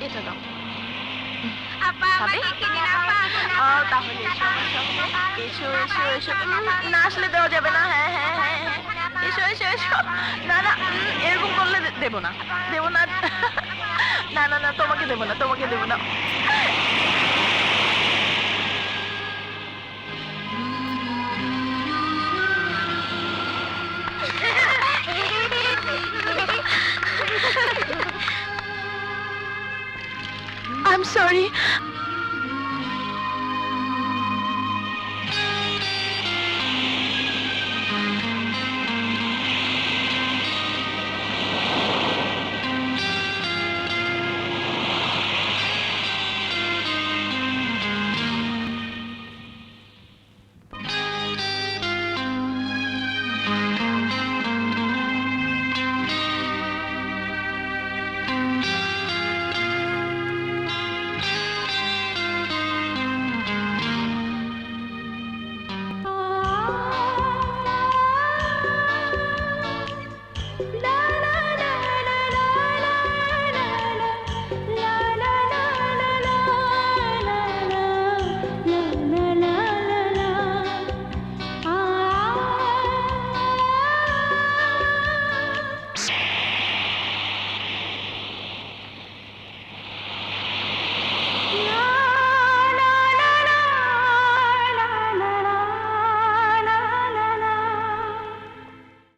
এটা দাও। আপা খাবে? আমাকে কিনে দাও আপা। তাহলে এসো এসো এসো এসো এসো। না আসলে দেওয়া যাবে না। হ্যাঁ হ্যাঁ হ্যাঁ হ্যাঁ এসো এসো এসো। না না এরকম করলে দেবো না দেবো না। না না না তোমাকে দেবো না তোমাকে দেবো না। I'm sorry.